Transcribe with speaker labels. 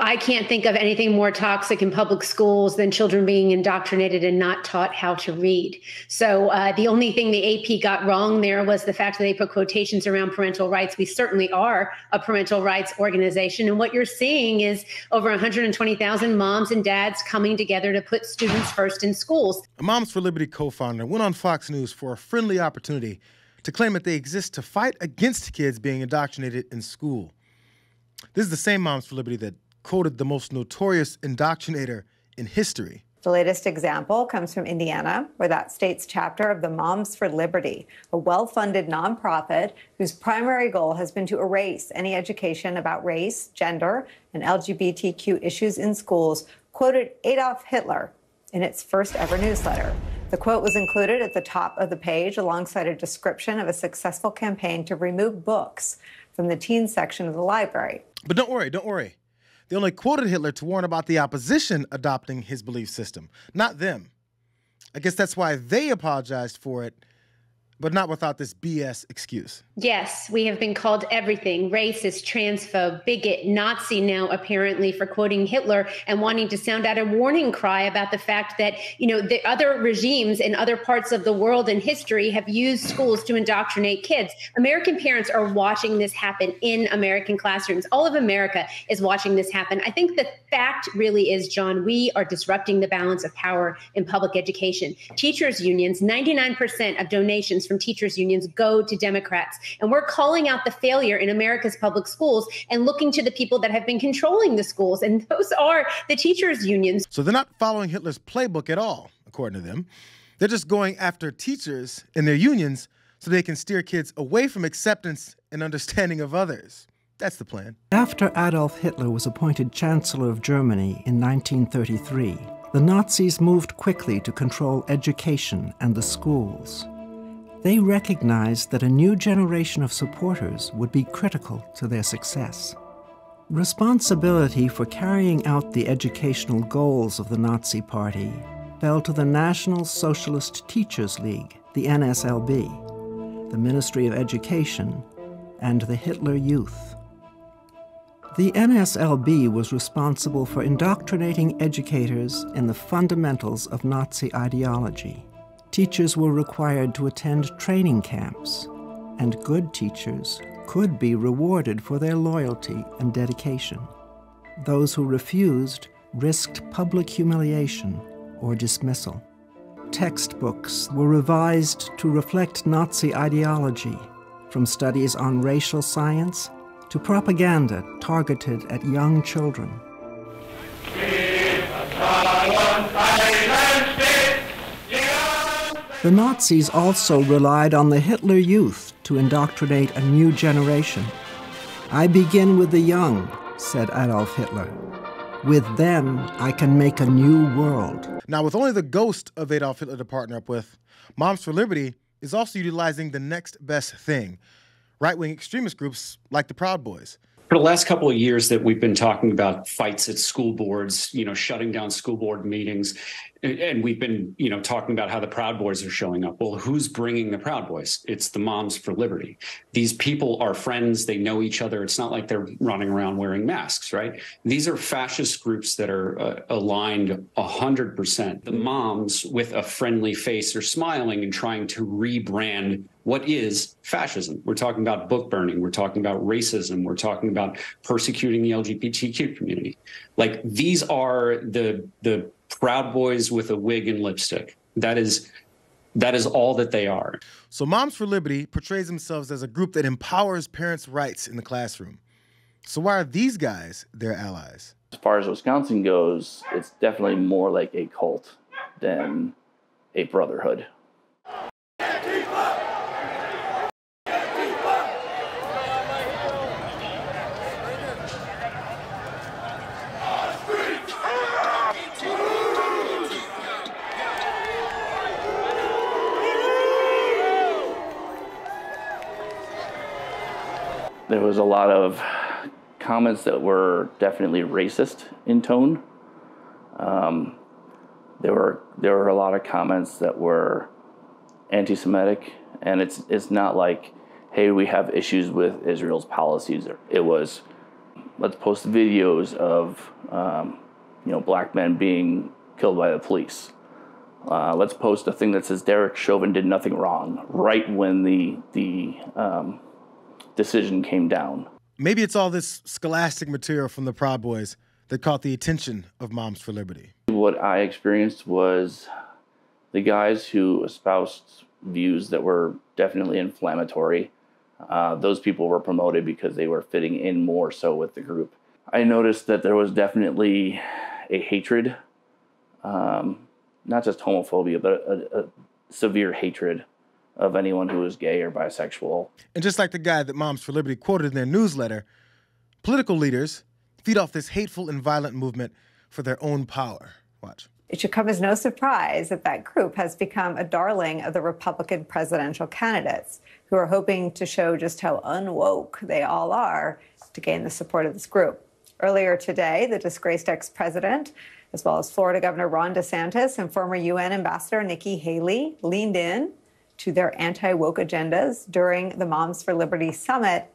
Speaker 1: I can't think of anything more toxic in public schools than children being indoctrinated and not taught how to read. So the only thing the AP got wrong there was the fact that they put quotations around parental rights. We certainly are a parental rights organization. And what you're seeing is over 120,000 moms and dads coming together to put students first in schools.
Speaker 2: A Moms for Liberty co-founder went on Fox News for a friendly opportunity to claim that they exist to fight against kids being indoctrinated in school. This is the same Moms for Liberty that quoted the most notorious indoctrinator in history.
Speaker 3: The latest example comes from Indiana, where that state's chapter of the Moms for Liberty, a well-funded nonprofit whose primary goal has been to erase any education about race, gender, and LGBTQ issues in schools, quoted Adolf Hitler in its first ever newsletter. The quote was included at the top of the page alongside a description of a successful campaign to remove books from the teen section of the library.
Speaker 2: But don't worry. They only quoted Hitler to warn about the opposition adopting his belief system, not them. I guess that's why they apologized for it, but not without this BS excuse.
Speaker 1: Yes, we have been called everything: racist, transphobe, bigot, Nazi now, apparently, for quoting Hitler and wanting to sound out a warning cry about the fact that, the other regimes in other parts of the world and history have used schools to indoctrinate kids. American parents are watching this happen in American classrooms. All of America is watching this happen. I think the fact really is, John, we are disrupting the balance of power in public education. Teachers unions, 99% of donations from teachers unions go to Democrats. And we're calling out the failure in America's public schools and looking to the people that have been controlling the schools. And those are the teachers unions.
Speaker 2: So they're not following Hitler's playbook at all, according to them. They're just going after teachers and their unions so they can steer kids away from acceptance and understanding of others. That's the plan.
Speaker 4: After Adolf Hitler was appointed Chancellor of Germany in 1933, the Nazis moved quickly to control education and the schools. They recognized that a new generation of supporters would be critical to their success. Responsibility for carrying out the educational goals of the Nazi Party fell to the National Socialist Teachers League, the NSLB, the Ministry of Education, and the Hitler Youth. The NSLB was responsible for indoctrinating educators in the fundamentals of Nazi ideology. Teachers were required to attend training camps, and good teachers could be rewarded for their loyalty and dedication. Those who refused risked public humiliation or dismissal. Textbooks were revised to reflect Nazi ideology, from studies on racial science to propaganda targeted at young children. The Nazis also relied on the Hitler Youth to indoctrinate a new generation. "I begin with the young," said Adolf Hitler. "With them, I can make a new world."
Speaker 2: Now, with only the ghost of Adolf Hitler to partner up with, Moms for Liberty is also utilizing the next best thing: right-wing extremist groups like the Proud Boys.
Speaker 5: For the last couple of years that we've been talking about fights at school boards, shutting down school board meetings, and we've been, talking about how the Proud Boys are showing up. Well, who's bringing the Proud Boys? It's the Moms for Liberty. These people are friends. They know each other. It's not like they're running around wearing masks, right? These are fascist groups that are aligned 100%. The moms with a friendly face are smiling and trying to rebrand what is fascism. We're talking about book burning. We're talking about racism. We're talking about persecuting the LGBTQ community. Like, these are the Proud Boys with a wig and lipstick. That is all that they are.
Speaker 2: So Moms for Liberty portrays themselves as a group that empowers parents' rights in the classroom. So why are these guys their allies?
Speaker 6: As far as Wisconsin goes, it's definitely more like a cult than a brotherhood. There was a lot of comments that were definitely racist in tone. There were a lot of comments that were anti-Semitic, and it's not like, hey, we have issues with Israel's policies. It was, Let's post videos of, black men being killed by the police. Let's post a thing that says Derek Chauvin did nothing wrong right when the decision came down.
Speaker 2: Maybe it's all this scholastic material from the Proud Boys that caught the attention of Moms for Liberty.
Speaker 6: What I experienced was the guys who espoused views that were definitely inflammatory. Those people were promoted because they were fitting in more so with the group. I noticed that there was definitely a hatred, not just homophobia, but a severe hatred of anyone who is gay or bisexual.
Speaker 2: And just like the guy that Moms for Liberty quoted in their newsletter, political leaders feed off this hateful and violent movement for their own power. Watch.
Speaker 3: It should come as no surprise that that group has become a darling of the Republican presidential candidates who are hoping to show just how unwoke they all are to gain the support of this group. Earlier today, the disgraced ex-president, as well as Florida Governor Ron DeSantis and former UN Ambassador Nikki Haley, leaned in to their anti-woke agendas during the Moms for Liberty Summit